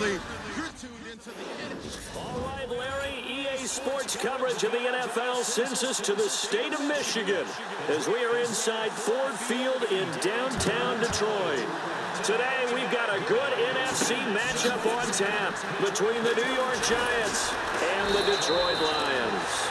Unfortunately, you're tuned into the... All right, Larry, EA Sports coverage of the NFL sends us to the state of Michigan as we are inside Ford Field in downtown Detroit. Today, we've got a good NFC matchup on tap between the New York Giants and the Detroit Lions.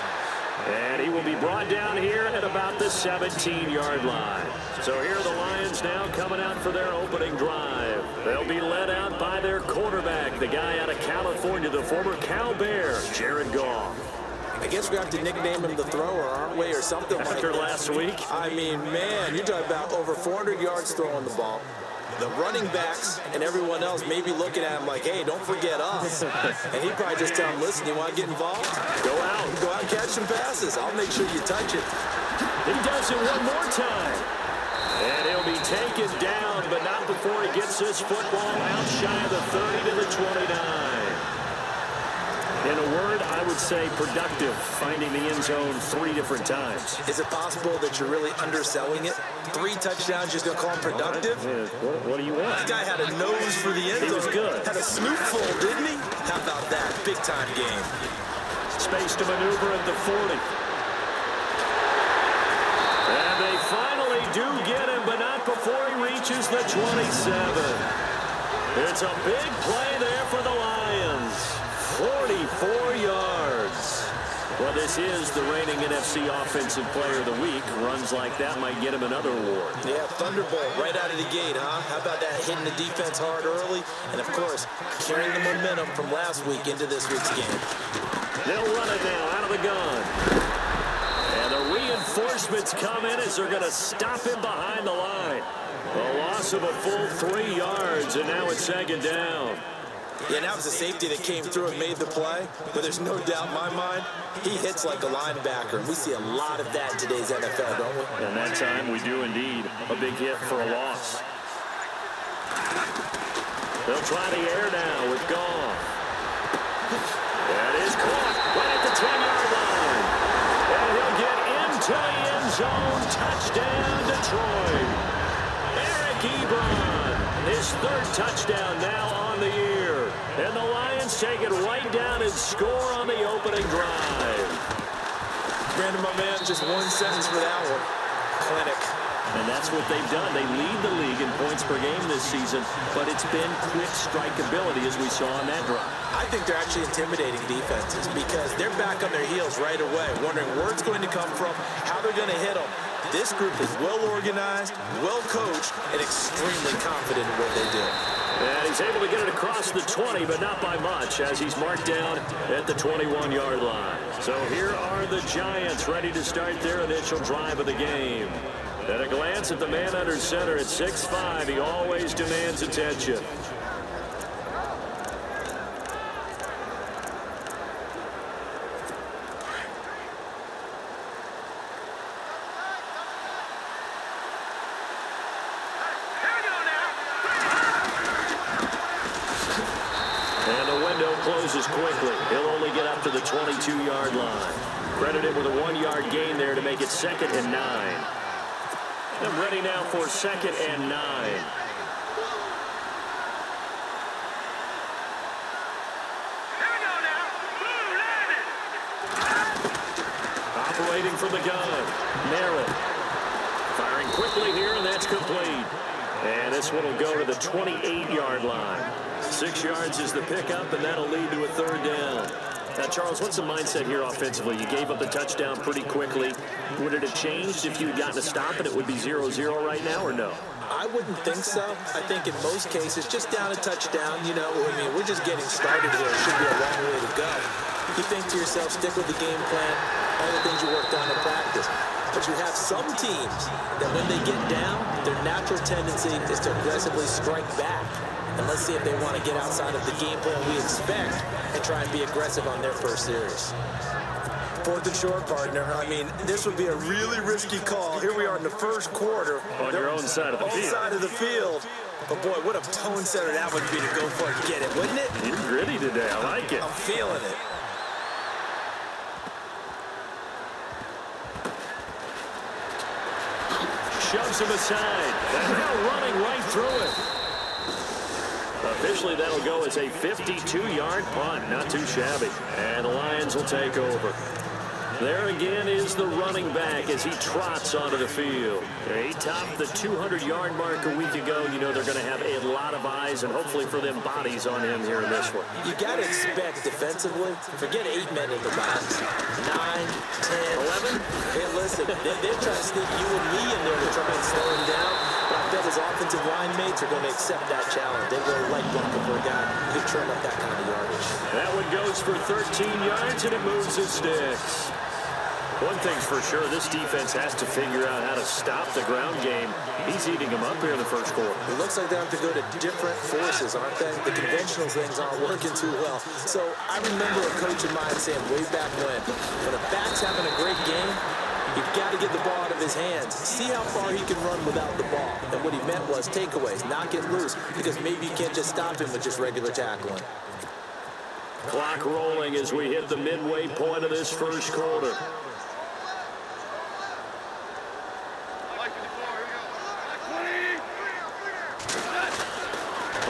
And he will be brought down here at about the 17-yard line. So here are the Lions now coming out for their opening drive. They'll be led out by their quarterback, the guy out of California, the former Cal Bear, Jared Goff. I guess we have to nickname him the thrower, aren't we, or something like that. After last week? I mean, man, you're talking about over 400 yards throwing the ball. The running backs and everyone else may be looking at him like, hey, don't forget us. And he'd probably just tell him, listen, you want to get involved? Go out and catch some passes. I'll make sure you touch it. He does it one more time. And he'll be taken down, but not before he gets this football out shy of the 30 to the 29. In a word, I would say productive, finding the end zone 3 different times. Is it possible that you're really underselling it? 3 touchdowns, just gonna call him productive? What do you want? This guy had a nose for the end zone. He was good. Had a snootful, didn't he? How about that? Big-time game. Space to maneuver at the 40. And they finally do get him, but not before he reaches the 27. It's a big play there for the Lions. 44 yards. Well, this is the reigning NFC Offensive Player of the Week. Runs like that might get him another award. Yeah, Thunderbolt right out of the gate, huh? How about that, hitting the defense hard early? And, of course, carrying the momentum from last week into this week's game. They'll run it now out of the gun. And the reinforcements come in as they're going to stop him behind the line. A loss of a full 3 yards, and now it's second down. Yeah, that was a safety that came through and made the play. But there's no doubt in my mind, he hits like a linebacker. And we see a lot of that in today's NFL, don't we? And that time we do indeed. A big hit for a loss. They'll try the air now with Goff. That is caught right at the 10-yard line. And he'll get into the end zone. Touchdown, Detroit. Eric Ebron, his 3rd touchdown now on the year. And the Lions take it right down and score on the opening drive. Brandon, my man, just one sentence for that one. Clinic. And that's what they've done. They lead the league in points per game this season, but it's been quick strikeability as we saw on that drive. I think they're actually intimidating defenses because they're back on their heels right away, wondering where it's going to come from, how they're going to hit them. This group is well-organized, well-coached, and extremely confident in what they do. And he's able to get it across the 20, but not by much, as he's marked down at the 21-yard line. So here are the Giants ready to start their initial drive of the game. At a glance at the man under center at 6'5", he always demands attention. Closes quickly. He'll only get up to the 22-yard line. Credited with a 1-yard gain there to make it 2nd and 9. They're ready now for 2nd and 9. Operating from the gun. Merrill. Firing quickly here, and that's complete. And this one will go to the 28-yard line. 6 yards is the pickup, and that'll lead to a 3rd down. Now, Charles, what's the mindset here offensively? You gave up the touchdown pretty quickly. Would it have changed if you had gotten a stop and it would be 0-0 right now, or no? I wouldn't think so. I think in most cases, just down a touchdown, you know, I mean, we're just getting started here. It should be a long way to go. You think to yourself, stick with the game plan, all the things you worked on in practice. But you have some teams that when they get down, their natural tendency is to aggressively strike back. And let's see if they want to get outside of the game plan we expect and try and be aggressive on their first series. 4th and short, partner. I mean, this would be a really risky call. Here we are in the first quarter. On your own side of the field. Side of the field. But, boy, what a tone setter that would be to go for it and get it, wouldn't it? You're gritty today. I like it. I'm feeling it. Shoves him aside. And now running right through it. A Officially, that'll go as a 52-yard punt. Not too shabby. And the Lions will take over. There again is the running back as he trots onto the field. He topped the 200-yard mark a week ago. You know they're going to have a lot of eyes and hopefully for them bodies on him here in this one. You got to expect defensively, forget 8 men in the box. 9, 10, 11. Hey, listen, they're trying to sneak you and me in there to try and slow him down. But I bet his offensive line mates are going to accept that challenge. They will like blocking for a guy who can turn up that kind of yardage. That one goes for 13 yards, and it moves his sticks. One thing's for sure, this defense has to figure out how to stop the ground game. He's eating them up here in the first quarter. It looks like they have to go to different forces, aren't they? The conventional things aren't working too well. So I remember a coach of mine saying way back when a back's having a great game, you've got to get the ball out of his hands. See how far he can run without the ball. And what he meant was takeaways, not get loose, because maybe you can't just stop him with just regular tackling. Clock rolling as we hit the midway point of this first quarter.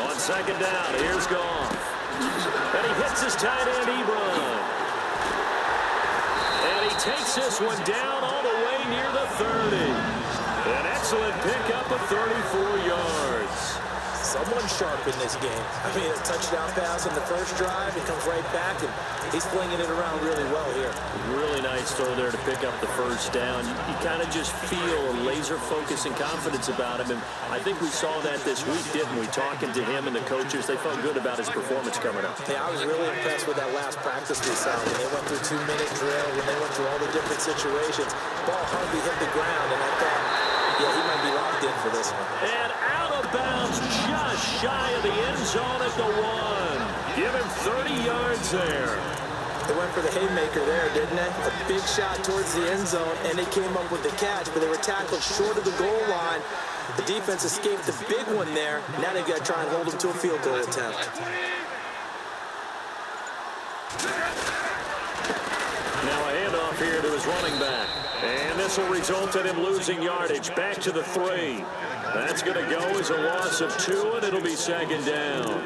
On second down, here's Goff. And he hits his tight end, Ebron. And he takes this one down all the way near the 30. An excellent pickup of 34 yards. Someone sharp in this game. I mean, a touchdown pass on the first drive. He comes right back, and he's flinging it around really well here. Really nice throw there to pick up the first down. You kind of just feel a laser focus and confidence about him, and I think we saw that this week, didn't we? Talking to him and the coaches, they felt good about his performance coming up. Hey, I was really impressed with that last practice we saw. When they went through 2-minute drill, when they went through all the different situations, ball hardly hit the ground, and I thought, yeah, he might be locked in for this one. And out of bounds, just shy of the end zone at the 1. Give him 30 yards there. They went for the haymaker there, didn't they? A big shot towards the end zone, and they came up with the catch, but they were tackled short of the goal line. The defense escaped the big one there. Now they've got to try and hold them to a field goal attempt. Now a handoff here to his running back. And this will result in him losing yardage. Back to the 3. That's going to go as a loss of 2, and it'll be second down.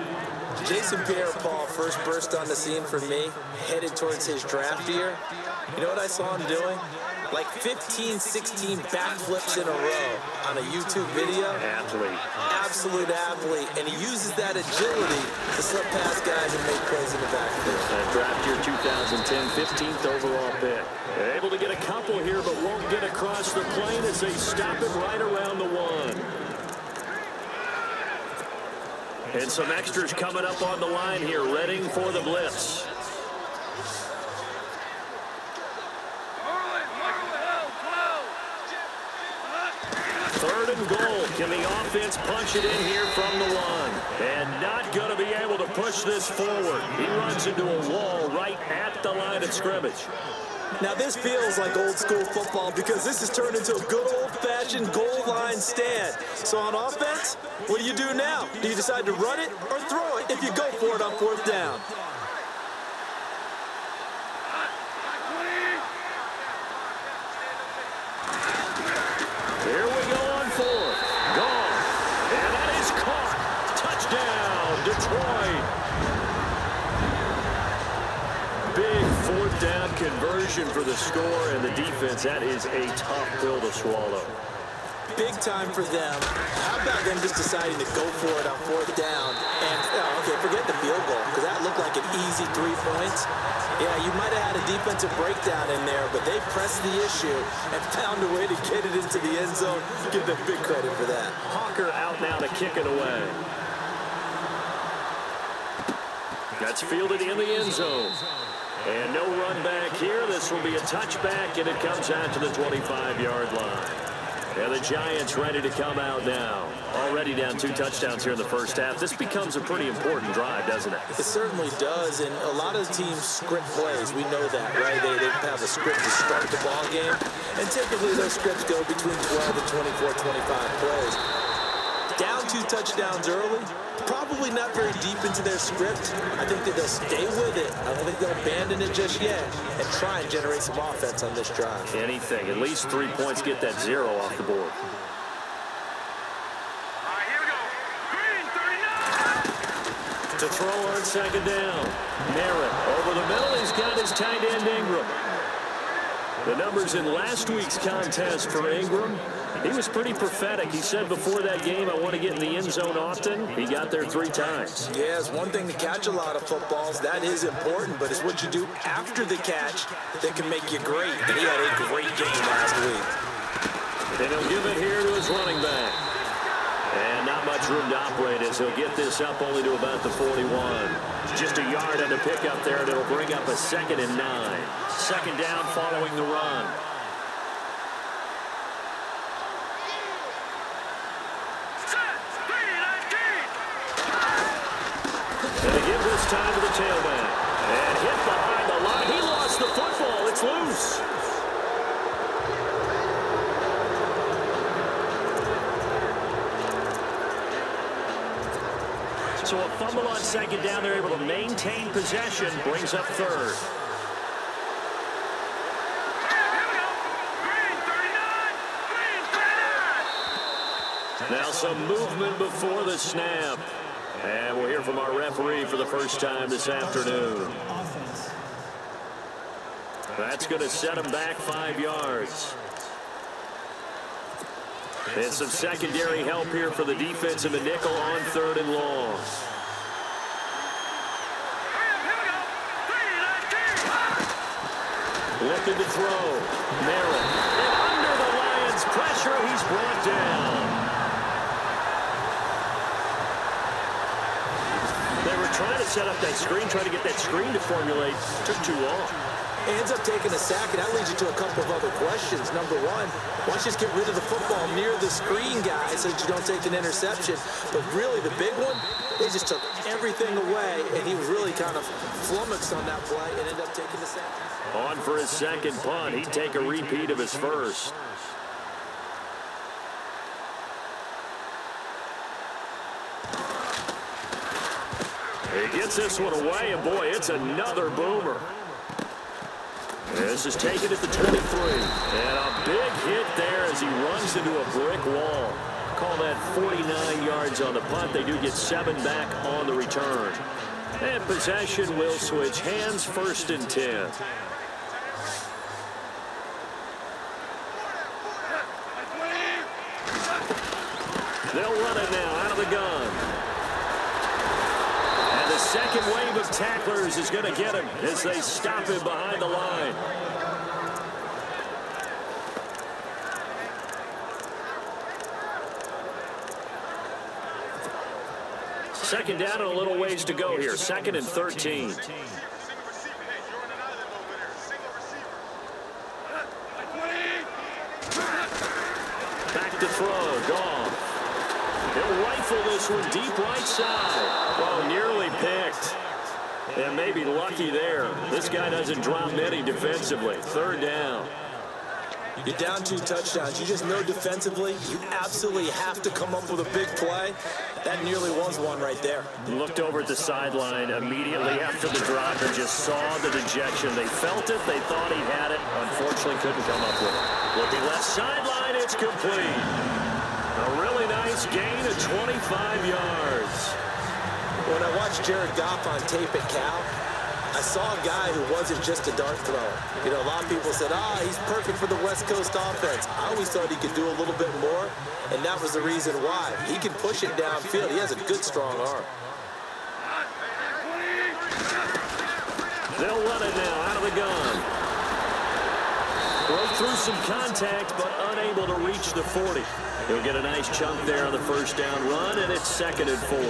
Jason Pierre-Paul first burst on the scene for me, headed towards his draft year. You know what I saw him doing? Like 15, 16 backflips in a row on a YouTube video. Athlete. Absolute athlete. And he uses that agility to slip past guys and make plays in the backfield. That draft year 2010, 15th overall pick. They're able to get a couple here, but won't get across the plane as they stop it right around the 1. And some extras coming up on the line here, readying for the blitz. Third and goal. Can the offense punch it in here from the 1? And not going to be able to push this forward. He runs into a wall right at the line of scrimmage. Now this feels like old school football because this has turned into a good old-fashioned goal line stand. So on offense, what do you do now? Do you decide to run it or throw it if you go for it on 4th down? Here we go on 4th. Gone. And that is caught. Touchdown, Detroit. Big 4th down conversion for the score, and the defense, that is a tough pill to swallow. Big time for them. How about them just deciding to go for it on 4th down? And, okay, forget the field goal, because that looked like an easy 3 points. Yeah, you might have had a defensive breakdown in there, but they pressed the issue and found a way to get it into the end zone. Give them big credit for that. Hawker out now to kick it away. That's fielded in the end zone. And no run back here. This will be a touchback, and it comes out to the 25-yard line. And the Giants ready to come out now. Already down 2 touchdowns here in the first half. This becomes a pretty important drive, doesn't it? It certainly does, and a lot of teams script plays. We know that, right? They have a script to start the ball game, and typically those scripts go between 12 and 24, 25 plays. Down 2 touchdowns early, probably not very deep into their script. I think that they'll stay with it. I don't think they'll abandon it just yet and try and generate some offense on this drive. Anything. At least 3 points, get that 0 off the board. All right, here we go. Green, 39. To throw on second down. Merritt over the middle. He's got his tight end Ingram. The numbers in last week's contest for Ingram, he was pretty prophetic. He said before that game, I want to get in the end zone often. He got there 3 times. Yeah, it's one thing to catch a lot of footballs. That is important, but it's what you do after the catch that can make you great. And he had a great game last week. And he'll give it here to his running back. And not much room to operate as he'll get this up only to about the 41. Just a yard on the pickup there, and it'll bring up a 2nd and 9. Second down following the run. And they give this time to the tailback. And hit behind the line. He lost the football. It's loose. So a fumble on second down. They're able to maintain possession. Brings up 3rd. Now some movement before the snap. And we'll hear from our referee for the first time this afternoon. That's going to set him back 5 yards. And some secondary help here for the defense in the nickel on 3rd and long. Looking to throw. Merritt. And under the Lions' pressure, he's brought down. They were trying to set up that screen, trying to get that screen to formulate. Took too long. He ends up taking a sack, and that leads you to a couple of other questions. Number one, why don't you just get rid of the football near the screen guy so that you don't take an interception? But really, the big one, they just took everything away, and he was really kind of flummoxed on that play and ended up taking the sack. On for his second punt. He'd take a repeat of his first. He gets this one away, and boy, it's another boomer. This is taken at the 23. And a big hit there as he runs into a brick wall. Call that 49 yards on the punt. They do get 7 back on the return. And possession will switch hands, 1st and 10. They'll run it now out of the gun. And the second wave of tacklers is going to get him as they stop him behind the line. Second down and a little ways to go here. 2nd and 13. Back to throw. Goff. He'll rifle this one deep right side. Well, nearly picked. And maybe lucky there. This guy doesn't drop many defensively. 3rd down. You're down 2 touchdowns. You just know defensively you absolutely have to come up with a big play. That nearly was one right there. Looked over at the sideline immediately after the drop and just saw the dejection. They felt it. They thought he had it. Unfortunately, couldn't come up with it. Looking left sideline. It's complete. A really nice gain of 25 yards. When I watched Jared Goff on tape at Cal, I saw a guy who wasn't just a dart thrower. You know, a lot of people said, he's perfect for the West Coast offense. I always thought he could do a little bit more, and that was the reason why. He can push it downfield. He has a good, strong arm. They'll run it now out of the gun. Broke through some contact, but unable to reach the 40. He'll get a nice chunk there on the 1st down run, and it's 2nd and 4.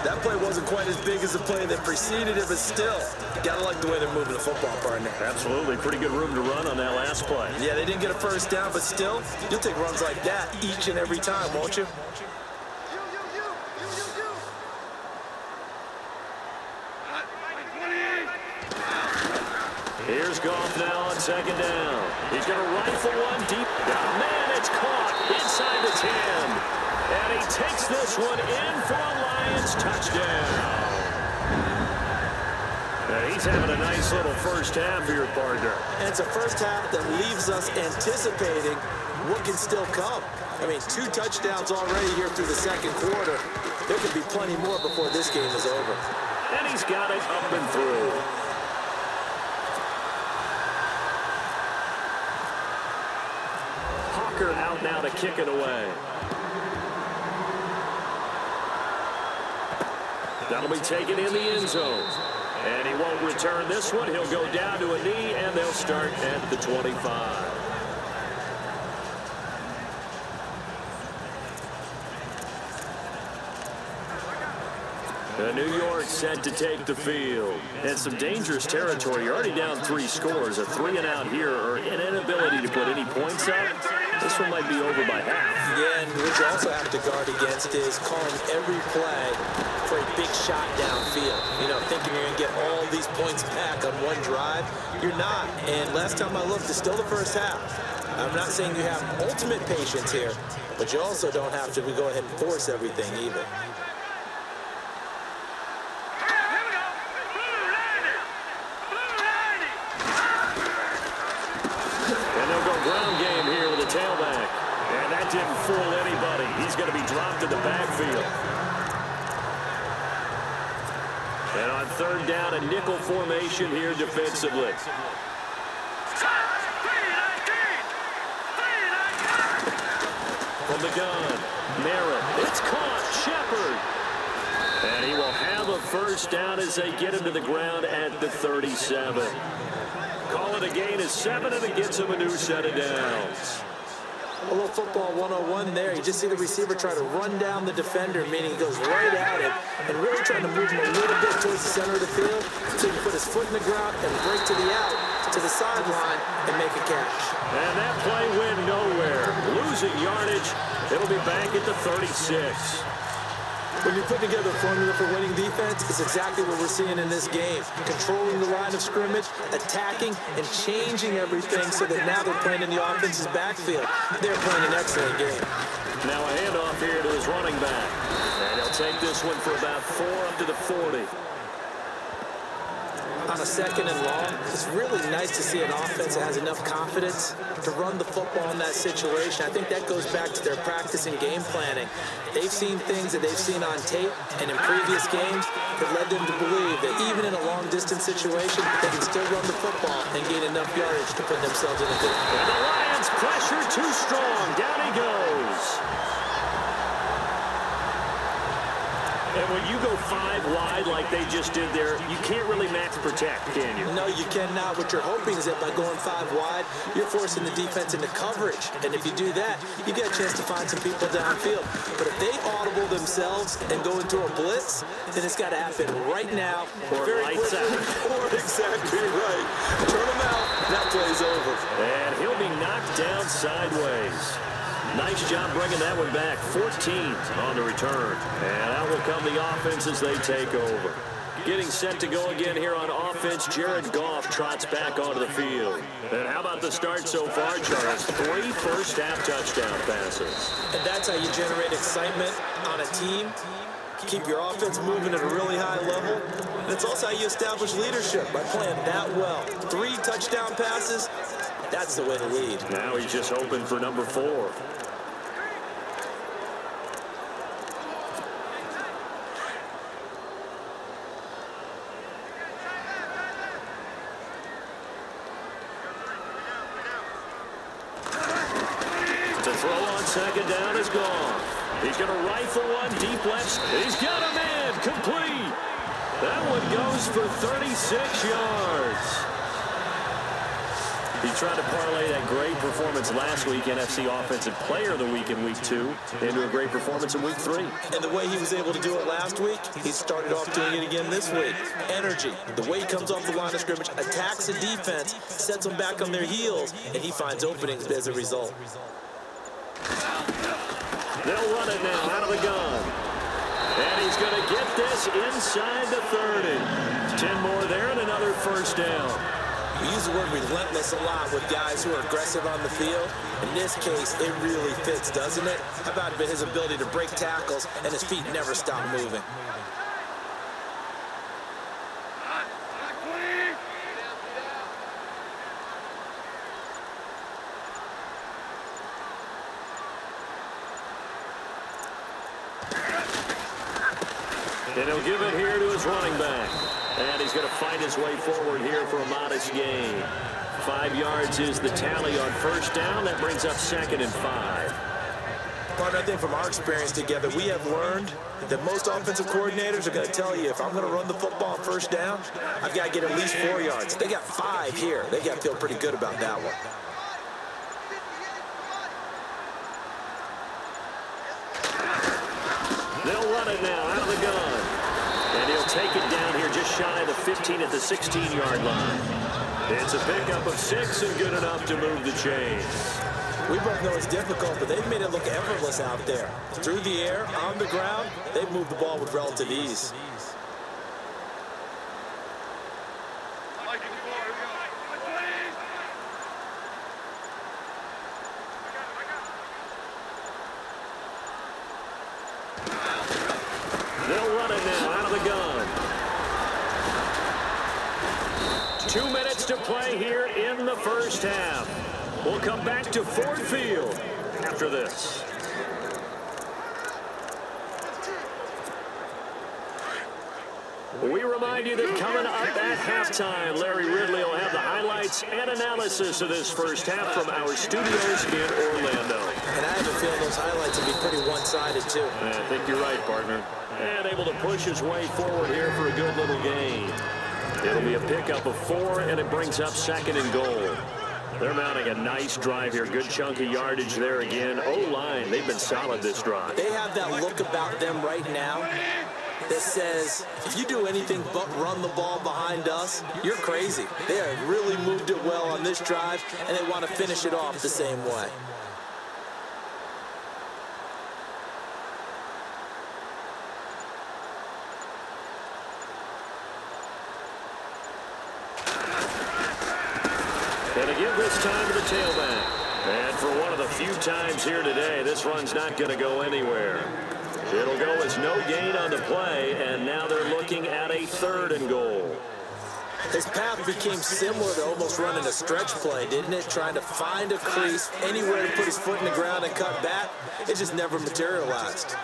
That play wasn't quite as big as the play that preceded it, but still, you gotta like the way they're moving the football, partner. Absolutely. Pretty good room to run on that last play. Yeah, they didn't get a 1st down, but still, you'll take runs like that each and every time, won't you? Here's Goff now on 2nd down. He's going to rifle one deep. Oh, man, it's caught inside the 10. And he takes this one in for a Lions touchdown. And he's having a nice little first half here, partner. And it's a first half that leaves us anticipating what can still come. I mean, 2 touchdowns already here through the 2nd quarter. There could be plenty more before this game is over. And he's got it up and through. Hawker out now to kick it away. That'll be taken in the end zone. And he won't return this one. He'll go down to a knee, and they'll start at the 25. New York set to take the field. And some dangerous territory. You're already down 3 scores. A 3-and-out here, or an inability to put any points up. This one might be over by half. Yeah, and what you also have to guard against is calling every play for a big shot downfield. You know, thinking you're going to get all these points back on one drive. You're not. And last time I looked, it's still the first half. I'm not saying you have ultimate patience here, but you also don't have to go ahead and force everything either. Tailback. And that didn't fool anybody. He's going to be dropped in the backfield. And on third down, a nickel formation here defensively. From the gun, Merritt. It's caught. Shepard. And he will have a first down as they get him to the ground at the 37. Call it a gain of 7, and it gets him a new set of downs. A little football 101 there. You just see the receiver try to run down the defender, meaning he goes right at him and really trying to move him a little bit towards the center of the field until you put his foot in the ground and break to the out, to the sideline, and make a catch. And that play went nowhere. Losing yardage. It'll be back at the 36. When you put together a formula for winning defense, it's exactly what we're seeing in this game. Controlling the line of scrimmage, attacking, and changing everything so that now they're playing in the offense's backfield. They're playing an excellent game. Now a handoff here to his running back. And he'll take this one for about 4 up to the 40. On a second and long, it's really nice to see an offense that has enough confidence to run the football in that situation. I think that goes back to their practice and game planning. They've seen things that they've seen on tape and in previous games that led them to believe that even in a long-distance situation, they can still run the football and gain enough yardage to put themselves in a good position. And the Lions pressure too strong. Down he goes. And when you go 5 wide like they just did there, you can't really max protect, can you? No, you cannot. What you're hoping is that by going 5 wide, you're forcing the defense into coverage. And if you do that, you get a chance to find some people downfield. But if they audible themselves and go into a blitz, then it's got to happen right now. Or lights out. Or exactly right. Turn them out. That play's over. And he'll be knocked down sideways. Nice job bringing that one back. 14 on the return. And out will come the offense as they take over. Getting set to go again here on offense, Jared Goff trots back onto the field. And how about the start so far, Charles? 3 first-half touchdown passes. And that's how you generate excitement on a team. Keep your offense moving at a really high level. And it's also how you establish leadership by playing that well. 3 touchdown passes, that's the way to lead. Now he's just hoping for number 4. Second down is gone. He's going to rifle one deep left. He's got a man complete. That one goes for 36 yards. He tried to parlay that great performance last week, NFC Offensive Player of the Week in Week 2, into a great performance in Week 3. And the way he was able to do it last week, he started off doing it again this week. Energy, the way he comes off the line of scrimmage, attacks the defense, sets them back on their heels, and he finds openings as a result. They'll run it now out of the gun. And he's going to get this inside the 30. 10 more there and another first down. We use the word relentless a lot with guys who are aggressive on the field. In this case, it really fits, doesn't it? How about his ability to break tackles and his feet never stop moving? And he'll give it here to his running back. And he's going to fight his way forward here for a modest gain. 5 yards is the tally on first down. That brings up 2nd and 5. Partner, I think from our experience together, we have learned that most offensive coordinators are going to tell you, if I'm going to run the football on first down, I've got to get at least 4 yards. They got 5 here. They got to feel pretty good about that one. They'll run it now out of the gun. And he'll take it down here just shy of the 15 at the 16-yard line. It's a pickup of 6 and good enough to move the chains. We both know it's difficult, but they've made it look effortless out there. Through the air, on the ground, they've moved the ball with relative ease. They'll run it now out of the gun. 2 minutes to play here in the first half. We'll come back to Ford Field after this. We remind you that coming up at halftime, Larry Ridley will have the highlights and analysis of this first half from our studios in Orlando. And I have a feeling those highlights will be pretty one-sided, too. I think you're right, partner. And able to push his way forward here for a good little gain. It'll be a pickup of 4, and it brings up 2nd and goal. They're mounting a nice drive here. Good chunk of yardage there again. O-line, they've been solid this drive. They have that look about them right now that says, if you do anything but run the ball behind us, you're crazy. They have really moved it well on this drive, and they want to finish it off the same way. And to give this time to the tailback. And for one of the few times here today, this run's not going to go anywhere. It'll go as no gain on the play, and now they're looking at a 3rd and goal. His path became similar to almost running a stretch play, didn't it? Trying to find a crease, anywhere to put his foot in the ground and cut back. It just never materialized.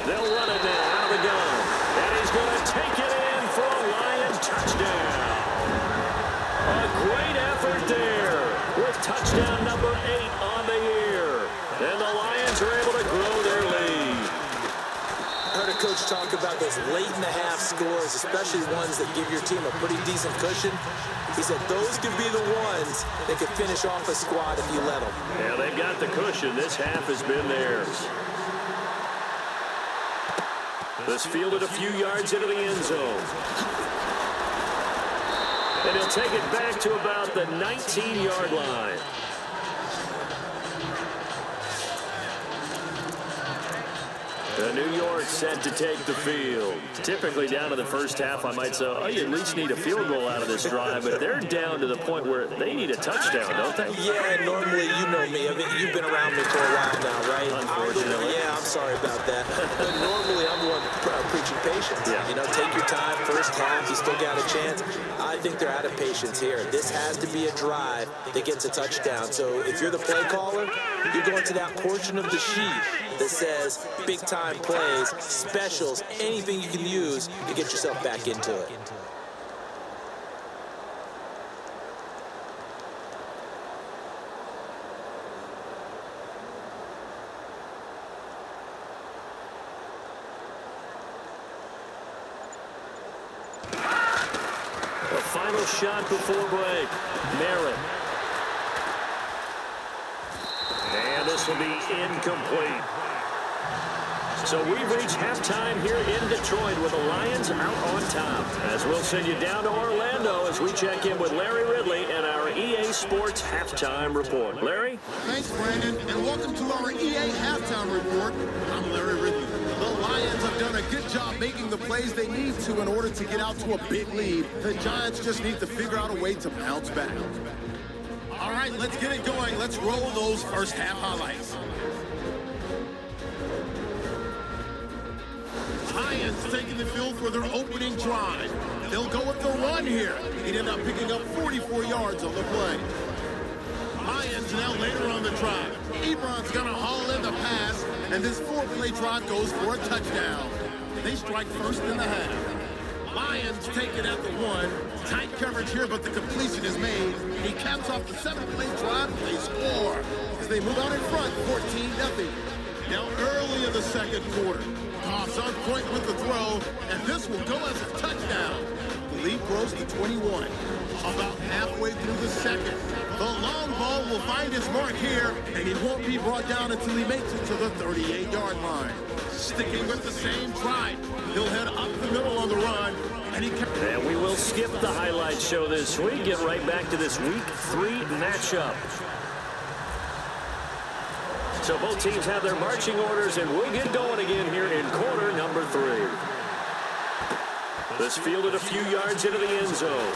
They'll run it now out of the gun. And he's going to take it in for a Lion touchdown. A great effort there with touchdown number 8 on the year. And the Lions are able to grow their lead. I heard a coach talk about those late-in-the-half scores, especially ones that give your team a pretty decent cushion. He said those could be the ones that could finish off a squad if you let them. Yeah, they've got the cushion. This half has been theirs. This fielded a few yards into the end zone. And he'll take it back to about the 19-yard line. New York set to take the field. Typically down to the first half, I might say, oh, you at least need a field goal out of this drive, but they're down to the point where they need a touchdown, don't they? Yeah, normally, you know me. I mean, you've been around me for a while now, right? Unfortunately. Yeah, I'm sorry about that. But normally, I'm the one preaching patience. Yeah. You know, take your time. First half, you still got a chance. I think they're out of patience here. This has to be a drive that gets a touchdown. So if you're the play caller, you're going to that portion of the sheet that says big-time plays, specials, anything you can use to get yourself back into it. The final shot before break. Merritt. And this will be incomplete. So we've reached halftime here in Detroit with the Lions out on top. As we'll send you down to Orlando as we check in with Larry Ridley and our EA Sports Halftime Report. Larry? Thanks, Brandon, and welcome to our EA Halftime Report. I'm Larry Ridley. The Lions have done a good job making the plays they need to in order to get out to a big lead. The Giants just need to figure out a way to bounce back. All right, let's get it going. Let's roll those first half highlights. Lions taking the field for their opening drive. They'll go with the run here. He'd end up picking up 44 yards on the play. Lions now later on the drive. Ebron's going to haul in the pass, and this 4-play drive goes for a touchdown. They strike first in the half. Lions take it at the 1. Tight coverage here, but the completion is made. He caps off the 7-play drive, and they score as they move out in front, 14-0. Now early in the second quarter. Goff's on point with the throw, and this will go as a touchdown. The lead grows to 21. About halfway through the second, the long ball will find his mark here, and he won't be brought down until he makes it to the 38-yard line. Sticking with the same drive, he'll head up the middle on the run, and And we will skip the highlight show this week. Get right back to this Week 3 matchup. So both teams have their marching orders, and we'll get going again here in quarter number 3. This fielded a few yards into the end zone.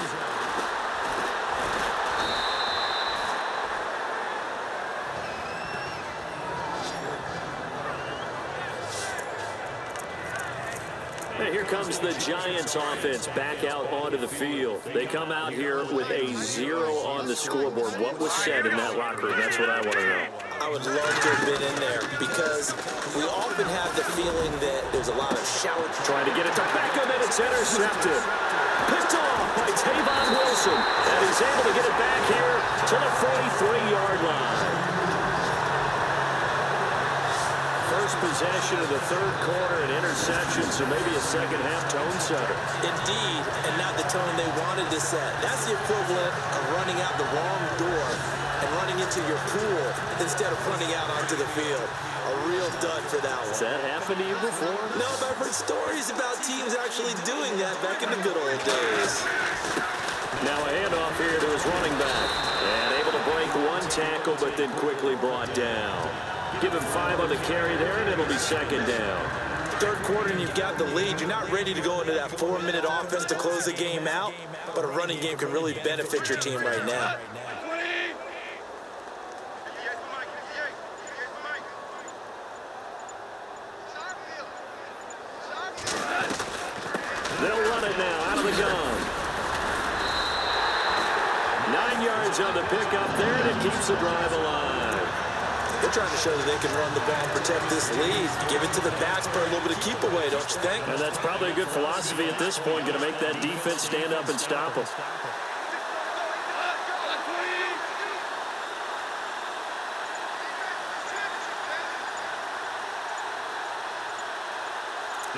And here comes the Giants offense back out onto the field. They come out here with a 0 on the scoreboard. What was said in that locker room? That's what I want to know. I would love to have been in there because we often have the feeling that there's a lot of shout. Trying to get it to Beckham, and it's intercepted. Picked off by Tavon Wilson. And he's able to get it back here to the 43-yard line. First possession of the third quarter, an interception, so maybe a second-half tone setter. Indeed, and not the tone they wanted to set. That's the equivalent of running out the wrong door and running into your pool instead of running out onto the field. A real dud for that one. Has that happened to you before? No, but I've heard stories about teams actually doing that back in the good old days. Now a handoff here to his running back. And able to break one tackle, but then quickly brought down. Give him 5 on the carry there, and it'll be second down. Third quarter, and you've got the lead. You're not ready to go into that 4-minute offense to close the game out, but a running game can really benefit your team right now. They'll run it now out of the gun. 9 yards on the pickup there, and it keeps the drive alive. They're trying to show that they can run the ball and protect this lead. Give it to the backs for a little bit of keep away, don't you think? And that's probably a good philosophy at this point, going to make that defense stand up and stop them.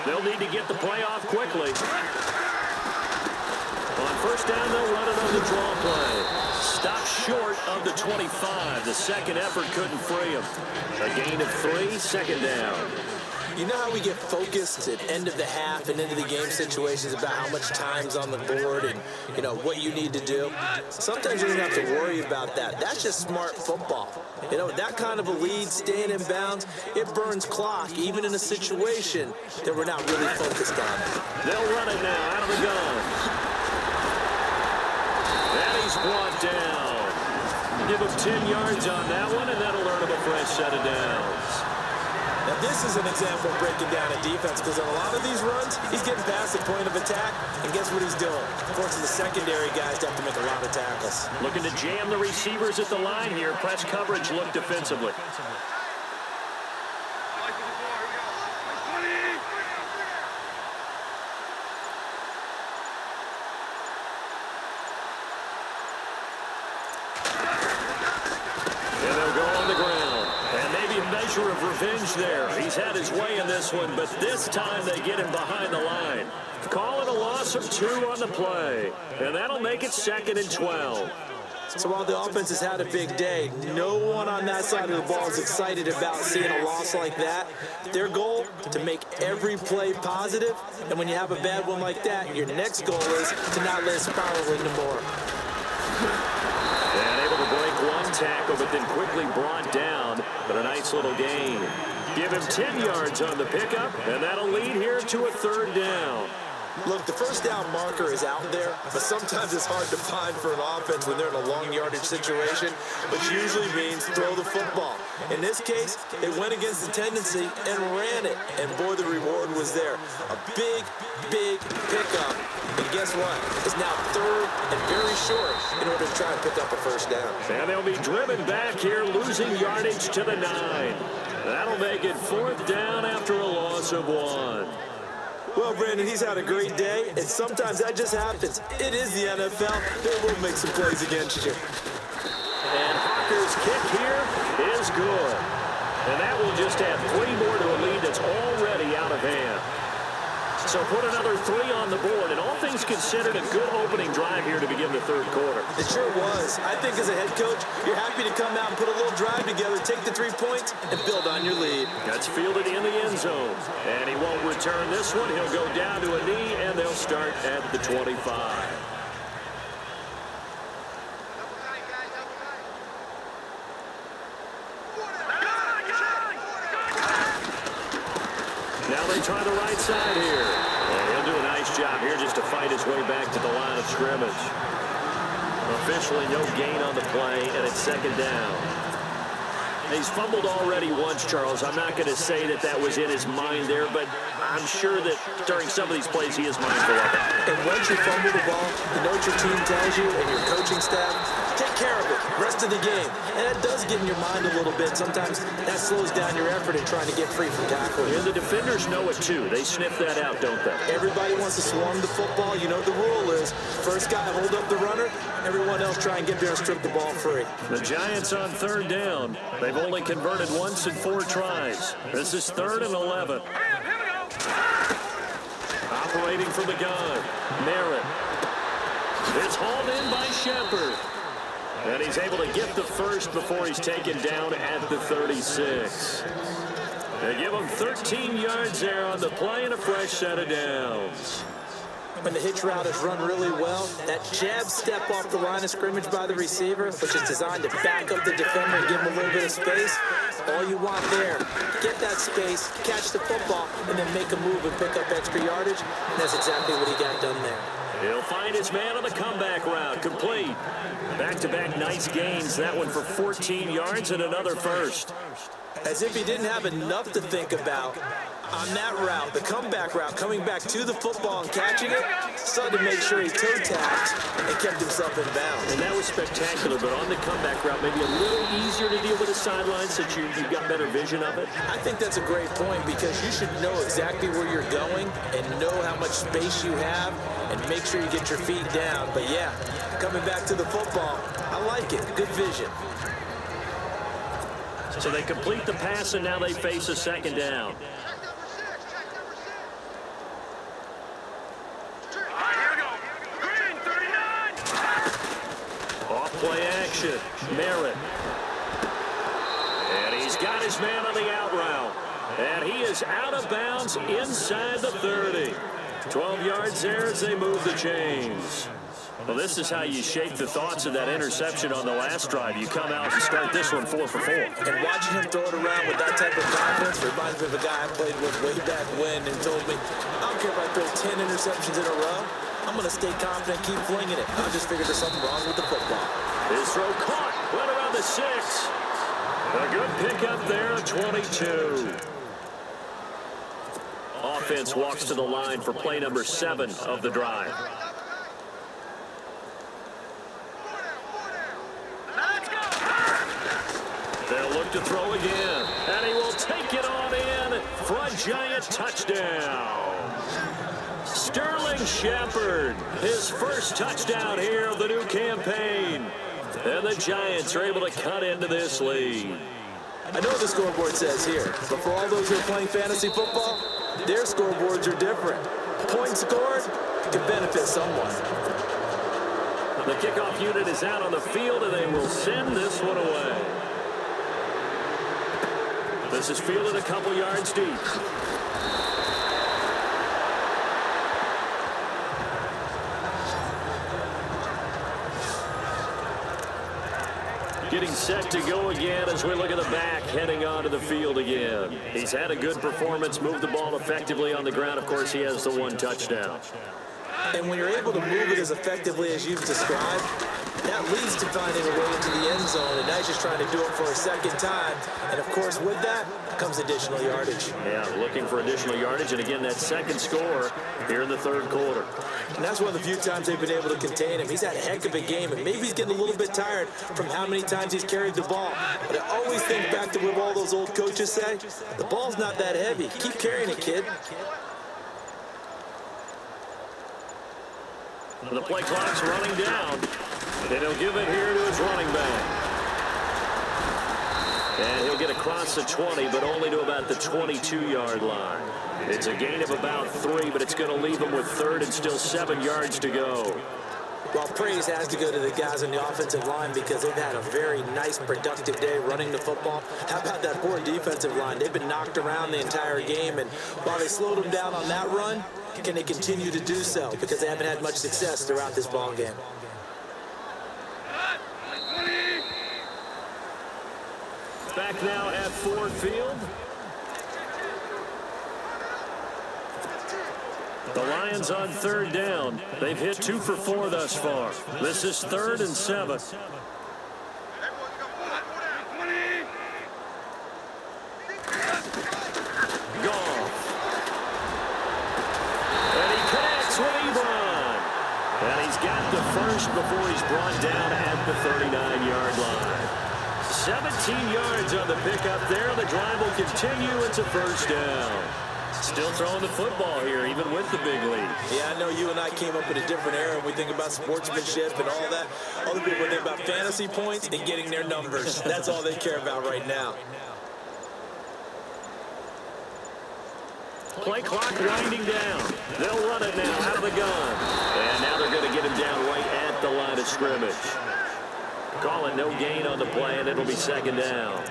They'll need to get the play off quickly. On first down, they'll run it on the draw play. Stop short of the 25. The second effort couldn't free him. A gain of 3, second down. You know how we get focused at end of the half and into the game situations about how much time's on the board and, you know, what you need to do? Sometimes you don't have to worry about that. That's just smart football. You know, that kind of a lead, staying in bounds, it burns clock, even in a situation that we're not really focused on. They'll run it now out of the gun. And he's brought down. Give him 10 yards on that one, and that'll earn him a fresh set of downs. Now, this is an example of breaking down a defense because on a lot of these runs, he's getting past the point of attack, and guess what he's doing? Forcing the secondary guys to have to make a lot of tackles. Looking to jam the receivers at the line here. Press coverage, look defensively. Of revenge there. He's had his way in this one, but this time they get him behind the line. Call it a loss of 2 on the play, and that'll make it 2nd and 12. So while the offense has had a big day, no one on that side of the ball is excited about seeing a loss like that. Their goal, to make every play positive, and when you have a bad one like that, your next goal is to not let it spiral into more. And able to break one tackle, but then quickly brought down, but a nice little gain. Give him 10 yards on the pickup, and that'll lead here to a 3rd down. Look, the first down marker is out there, but sometimes it's hard to find for an offense when they're in a long yardage situation, which usually means throw the football. In this case, they went against the tendency and ran it, and boy, the reward was there. A big, big pickup, and guess what? It's now third and very short in order to try and pick up a first down. And they'll be driven back here, losing yardage to the 9. That'll make it 4th down after a loss of 1. Well, Brandon, he's had a great day, and sometimes that just happens. It is the NFL. They will make some plays against you. And Hawker's kick here is good. And that will just add 3 more to a lead that's already out of hand. So put another 3 on the board, and all things considered, a good opening drive here to begin the 3rd quarter. It sure was. I think as a head coach, you're happy to come out and put a little drive together, take the 3 points, and build on your lead. That's fielded in the end zone. And he won't return this one. He'll go down to a knee, and they'll start at the 25. Now they try the right side here. And he'll do a nice job here just to fight his way back to the line of scrimmage. Officially no gain on the play, and it's 2nd down. He's fumbled already once, Charles. I'm not going to say that that was in his mind there, but I'm sure that during some of these plays he is mindful of it. And once you fumble the ball, you know what your team tells you and your coaching staff? Take care of it. Rest of the game. And that does get in your mind a little bit. Sometimes that slows down your effort in trying to get free from tackling. And the defenders know it, too. They sniff that out, don't they? Everybody wants to swarm the football. You know what the rule is. First guy hold up the runner. Everyone else try and get there and strip the ball free. The Giants on 3rd down. They've only converted once in 4 tries. This is 3rd and 11. Operating from the gun. Merritt. It's hauled in by Shepard. And he's able to get the first before he's taken down at the 36. They give him 13 yards there on the play and a fresh set of downs. When the hitch route is run really well, that jab step off the line of scrimmage by the receiver, which is designed to back up the defender and give him a little bit of space, all you want there, get that space, catch the football, and then make a move and pick up extra yardage, and that's exactly what he got done there. He'll find his man on the comeback route, complete. Back-to-back nice gains, that one for 14 yards and another first. As if he didn't have enough to think about on that route, the comeback route, coming back to the football and catching it, started to make sure he toe tapped and kept himself in bounds. And that was spectacular, but on the comeback route, maybe a little easier to deal with the sidelines since you've got better vision of it. I think that's a great point because you should know exactly where you're going and know how much space you have and make sure you get your feet down. But yeah, coming back to the football, I like it. Good vision. So they complete the pass, and now they face a 2nd down. Off-play action. Merritt. And he's got his man on the out route. And he is out of bounds inside the 30. 12 yards there as they move the chains. Well, this is how you shape the thoughts of that interception on the last drive. You come out and start this one 4 for 4. And watching him throw it around with that type of confidence reminds me of a guy I played with way back when and told me, I don't care if I throw 10 interceptions in a row. I'm going to stay confident, keep flinging it. I just figured there's something wrong with the football. His throw caught, went around the 6. A good pickup there at 22. Offense walks to the line for play number 7 of the drive. They'll look to throw again, and he will take it on in for a Giant touchdown. Sterling Shepard, his first touchdown here of the new campaign. And the Giants are able to cut into this lead. I know what the scoreboard says here, but for all those who are playing fantasy football, their scoreboards are different. Points scored can benefit someone. The kickoff unit is out on the field, and they will send this one away. This is fielded a couple yards deep. Getting set to go again as we look at the back heading onto the field again. He's had a good performance, moved the ball effectively on the ground. Of course, he has the one touchdown. And when you're able to move it as effectively as you've described, that leads to finding a way into the end zone, and now he's just trying to do it for a second time. And, of course, with that comes additional yardage. Yeah, looking for additional yardage, and again, that second score here in the third quarter. And that's one of the few times they've been able to contain him. He's had a heck of a game, and maybe he's getting a little bit tired from how many times he's carried the ball. But I always think back to what all those old coaches say, the ball's not that heavy. Keep carrying it, kid. The play clock's running down. And he'll give it here to his running back. And he'll get across the 20, but only to about the 22-yard line. It's a gain of about 3, but it's going to leave him with third and still 7 yards to go. Well, praise has to go to the guys on the offensive line because they've had a very nice, productive day running the football. How about that poor defensive line? They've been knocked around the entire game, and while they slowed them down on that run, can they continue to do so? Because they haven't had much success throughout this ball game. Back now at Ford Field. The Lions on third down. They've hit 2 for 4 thus far. This is 3rd and 7. Goff. And he connects with Ebron. And he's got the first before he's brought down at the 39-yard line. 17 yards on the pickup there. The drive will continue. It's a first down. Still throwing the football here, even with the big lead. Yeah, I know you and I came up in a different era, and we think about sportsmanship and all that. Other people think about fantasy points and getting their numbers. That's all they care about right now. Play clock winding down. They'll run it now out of the gun. And now they're going to get him down right at the line of scrimmage. Call it no gain on the play, and it'll be second down.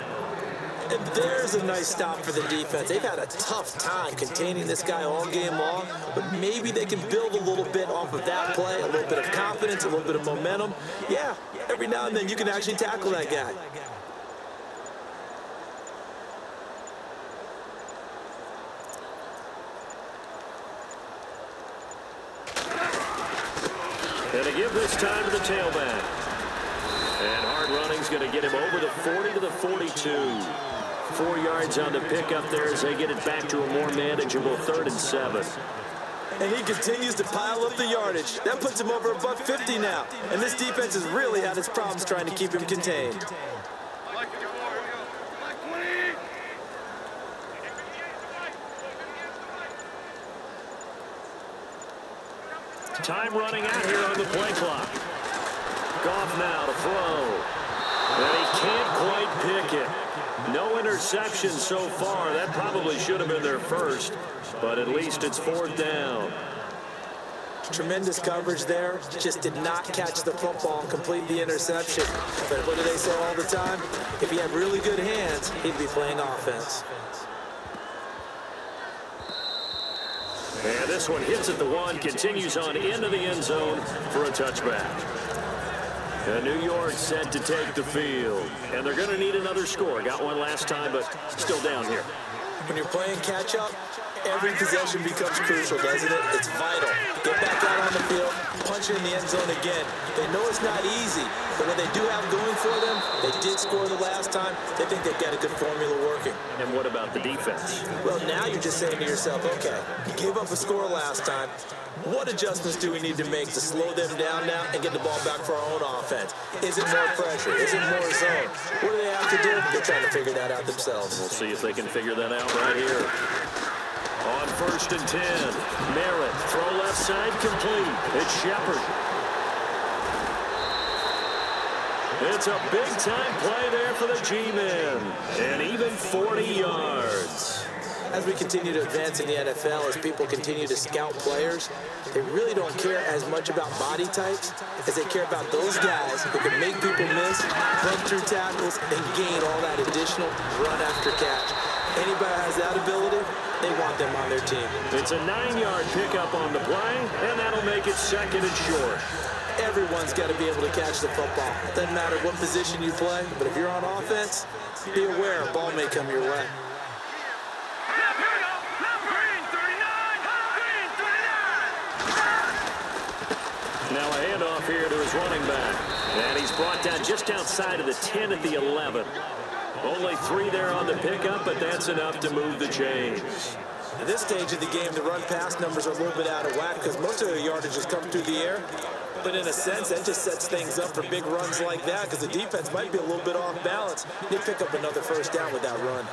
And there's a nice stop for the defense. They've had a tough time containing this guy all game long, but maybe they can build a little bit off of that play, a little bit of confidence, a little bit of momentum. Yeah, every now and then you can actually tackle that guy. And to give this time to the tailback. And hard running's going to get him over the 40 to the 42. 4 yards on the pickup there as they get it back to a more manageable 3rd and 7. And he continues to pile up the yardage. That puts him over about 50 now. And this defense has really had its problems trying to keep him contained. Time running out here on the play clock. Goff now to throw. And he can't quite pick it. No interception so far. That probably should have been their first, but at least it's 4th down. Tremendous coverage there. Just did not catch the football and complete the interception. But what do they say all the time? If he had really good hands, he'd be playing offense. And this one hits at the 1, continues on into the end zone for a touchback. And New York set to take the field. And they're going to need another score. Got one last time, but still down here. When you're playing catch-up, every possession becomes crucial, doesn't it? It's vital. Get back out on the field, punch it in the end zone again. They know it's not easy, but what they do have going for them, they did score the last time. They think they've got a good formula working. And what about the defense? Well, now you're just saying to yourself, okay, you gave up a score last time. What adjustments do we need to make to slow them down now and get the ball back for our own offense? Is it more pressure? Is it more zone? What do they have to do? They're trying to figure that out themselves. We'll see if they can figure that out right here. On 1st and 10, Merritt, throw left side complete. It's Shepard. It's a big-time play there for the G-men. And even 40 yards. As we continue to advance in the NFL, as people continue to scout players, they really don't care as much about body types as they care about those guys who can make people miss, run through tackles, and gain all that additional run after catch. Anybody has that ability, they want them on their team. It's a 9-yard pickup on the play, and that'll make it 2nd and short. everyone's got to be able to catch the football. It doesn't matter what position you play, but if you're on offense, be aware a ball may come your way. Now a handoff here to his running back. And he's brought down just outside of the 10 at the 11. Only 3 there on the pickup, but that's enough to move the chains. At this stage of the game, the run-pass numbers are a little bit out of whack because most of the yardage has come through the air. But in a sense, that just sets things up for big runs like that because the defense might be a little bit off balance. They pick up another first down with that run.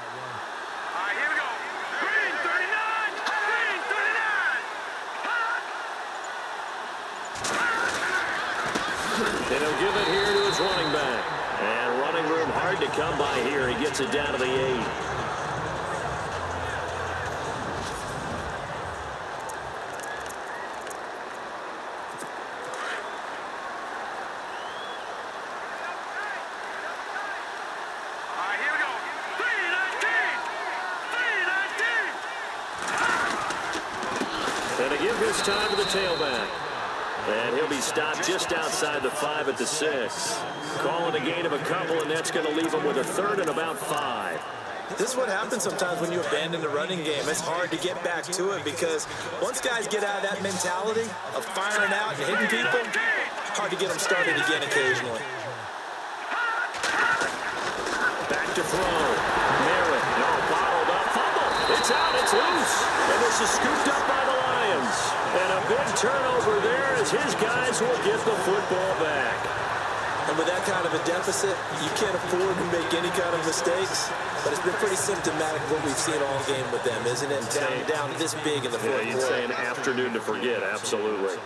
And he'll give it here to his running back. And running room hard to come by here. He gets it down to the 8. And to give his time to the tailback. And he'll be stopped just outside the 5 at the 6. Calling a gain of a couple, and that's going to leave him with a 3rd and about 5. This is what happens sometimes when you abandon the running game. It's hard to get back to it because once guys get out of that mentality of firing out and hitting people, hard to get them started again occasionally. Back to throw. Merritt. No, bottled up. Fumble. It's out. It's loose. And this is scooped up by the Lions. And a big turnover there as his guys will get the football back. And with that kind of a deficit, you can't afford to make any kind of mistakes. But it's been pretty symptomatic of what we've seen all game with them, isn't it? Down this big in the fourth quarter. You'd say an afternoon to forget, absolutely.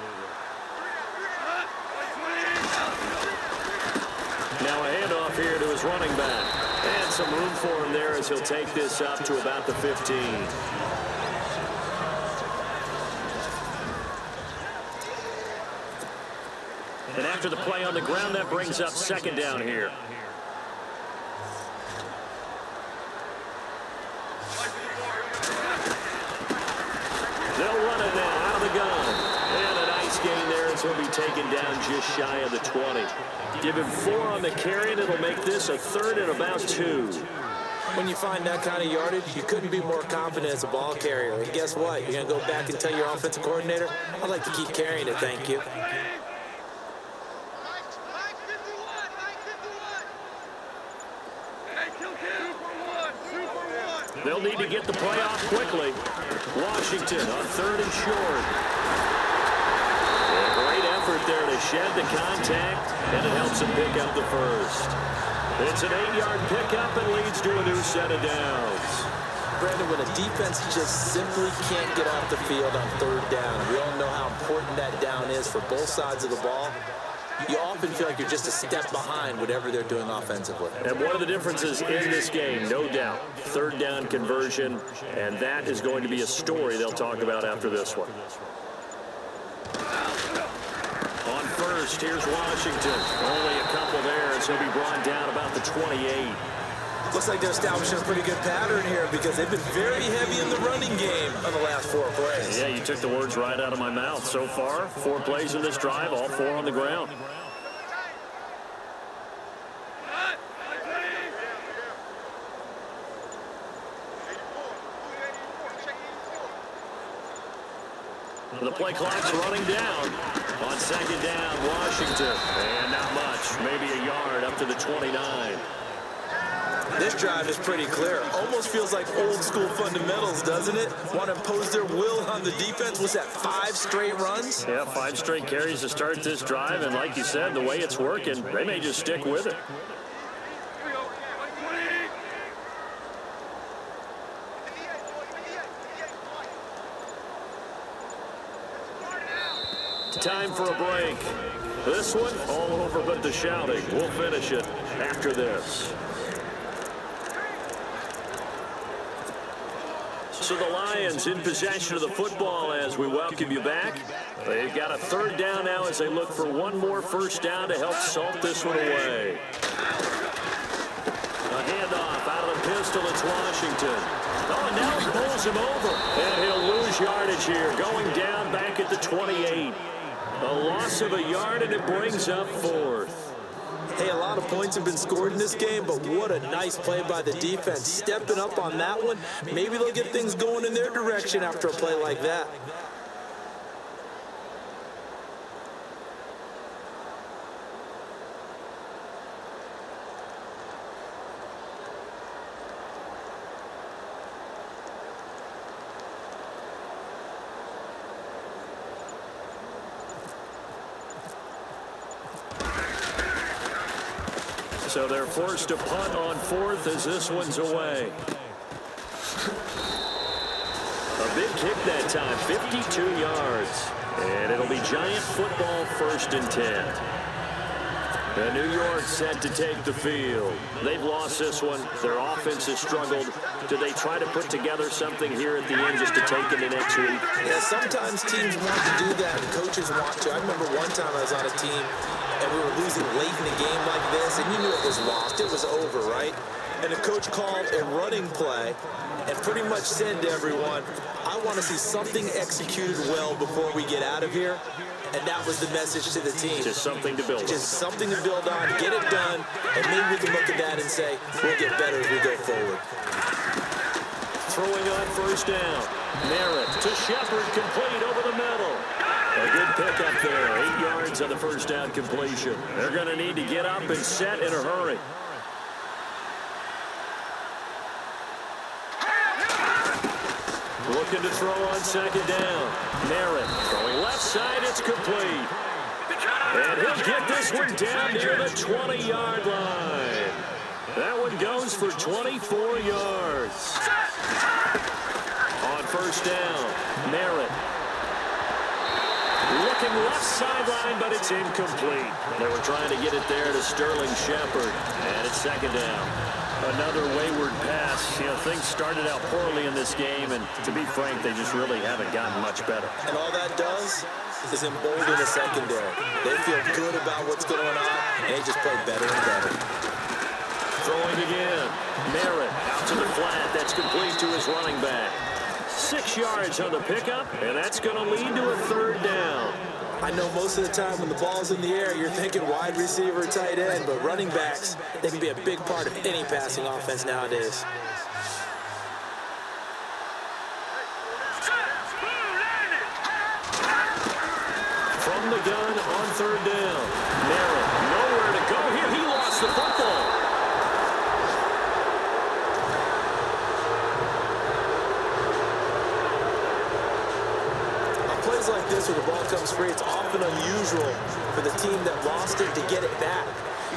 Now a handoff here to his running back. And some room for him there as he'll take this up to about the 15. And after the play on the ground, that brings up 2nd down here. They'll run it now out of the gun. And a nice gain there as he'll be taken down just shy of the 20. Give him 4 on the carry, and it'll make this a 3rd and about 2. When you find that kind of yardage, you couldn't be more confident as a ball carrier. And guess what? You're going to go back and tell your offensive coordinator, I'd like to keep carrying it, thank you. They'll need to get the play off quickly. Washington on 3rd and short. A great effort there to shed the contact, and it helps him pick up the first. It's an 8-yard pickup and leads to a new set of downs. Brandon, when a defense just simply can't get off the field on 3rd down, we all know how important that down is for both sides of the ball. You often feel like you're just a step behind whatever they're doing offensively. And one of the differences in this game, no doubt, 3rd down conversion, and that is going to be a story they'll talk about after this one. On 1st, here's Washington. Only a couple there, as he'll be brought down about the 28. Looks like they're establishing a pretty good pattern here because they've been very heavy in the running game on the last 4 plays. Yeah, you took the words right out of my mouth. So far, 4 plays in this drive, all 4 on the ground. The play clock's running down. On 2nd down, Washington. And not much, maybe a yard up to the 29. This drive is pretty clear. Almost feels like old school fundamentals, doesn't it? Want to impose their will on the defense. Was that 5 straight runs? Yeah, 5 straight carries to start this drive. And like you said, the way it's working, they may just stick with it. Time for a break. This one, all over but the shouting. We'll finish it after this. So the Lions in possession of the football as we welcome you back. They've got a 3rd down now as they look for one more first down to help salt this one away. A handoff out of the pistol. It's Washington. Oh, and now he pulls him over. And he'll lose yardage here, going down back at the 28. A loss of a yard, and it brings up fourth. Hey, a lot of points have been scored in this game, but what a nice play by the defense. Stepping up on that one, maybe they'll get things going in their direction after a play like that. So they're forced to punt on fourth as this one's away. A big kick that time, 52 yards. And it'll be Giant football, 1st and 10. And New York set to take the field. They've lost this one. Their offense has struggled. Do they try to put together something here at the end just to take into next week? Yeah, sometimes teams want to do that and coaches want to. I remember one time I was on a team and we were losing late in the game like this, and you knew it was lost. It was over, right? And the coach called a running play and pretty much said to everyone, I want to see something executed well before we get out of here. And that was the message to the team. Just something to build on. Just something to build on, get it done, and maybe we can look at that and say, we'll get better as we go forward. Throwing on 1st down. Merritt to Shepard, complete over the middle. A good pickup there, 8 yards on the 1st down completion. They're going to need to get up and set in a hurry. Looking to throw on 2nd down. Merritt throwing left side, it's complete. And he'll get this one down near the 20-yard line. That one goes for 24 yards. On 1st down, Merritt. Looking left sideline, but it's incomplete. They were trying to get it there to Sterling Shepard. And it's 2nd down. Another wayward pass. You know, things started out poorly in this game, and to be frank, they just really haven't gotten much better. And all that does is embolden the secondary. They feel good about what's going on, and they just play better and better. Throwing again. Merritt out to the flat. That's complete to his running back. 6 yards on the pickup, and that's going to lead to a 3rd down. I know most of the time when the ball's in the air, you're thinking wide receiver, tight end, but running backs, they can be a big part of any passing offense nowadays. From the gun on 3rd down. Merritt, nowhere to go here. He lost the football. Plays like this where the ball comes free, it's often unusual for the team that lost it to get it back.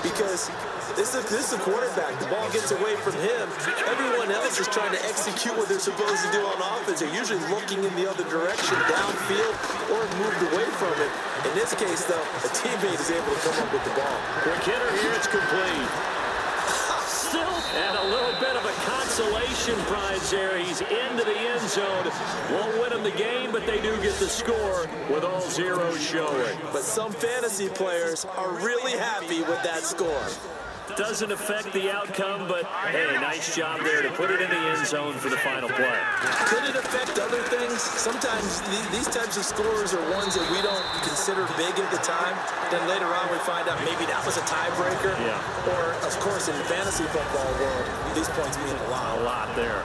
Because this is a quarterback. The ball gets away from him. Everyone else is trying to execute what they're supposed to do on offense. They're usually looking in the other direction, downfield, or moved away from it. In this case, though, a teammate is able to come up with the ball. Quick hitter here, it's complete. And a little bit of a consolation prize there. He's into the end zone. Won't win them the game, but they do get the score with all zeros showing. But some fantasy players are really happy with that score. Doesn't affect the outcome, but hey, nice job there to put it in the end zone for the final play. Could it affect other things? Sometimes these types of scores are ones that we don't consider big at the time. Then later on we find out maybe that was a tiebreaker. Yeah. Or, of course, in the fantasy football world, these points mean a lot. A lot there.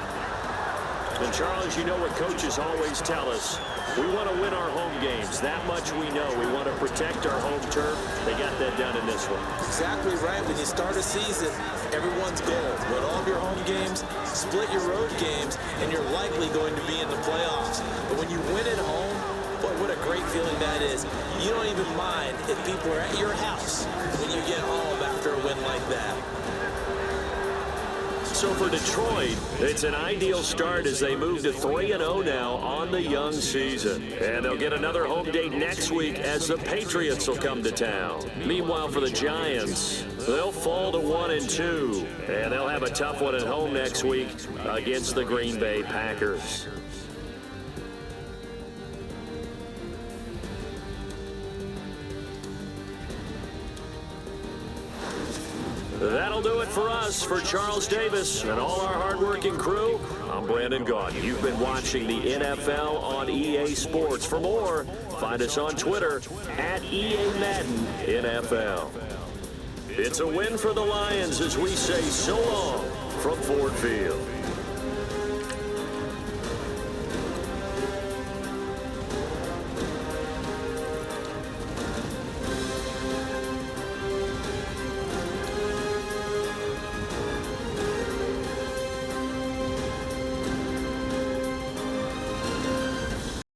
And Charles, you know what coaches always tell us. We want to win our home games. That much we know. We want to protect our home turf. They got that done in this one. Exactly right. When you start a season, everyone's goal. Win all of your home games, split your road games, and you're likely going to be in the playoffs. But when you win at home, boy, what a great feeling that is. You don't even mind if people are at your house when you get home after a win like that. So for Detroit, it's an ideal start as they move to 3-0 now on the young season. And they'll get another home date next week as the Patriots will come to town. Meanwhile, for the Giants, they'll fall to 1-2. And they'll have a tough one at home next week against the Green Bay Packers. That'll do it for us. For Charles Davis and all our hardworking crew, I'm Brandon Gaughan. You've been watching the NFL on EA Sports. For more, find us on Twitter at EA Madden NFL. It's a win for the Lions as we say so long from Ford Field.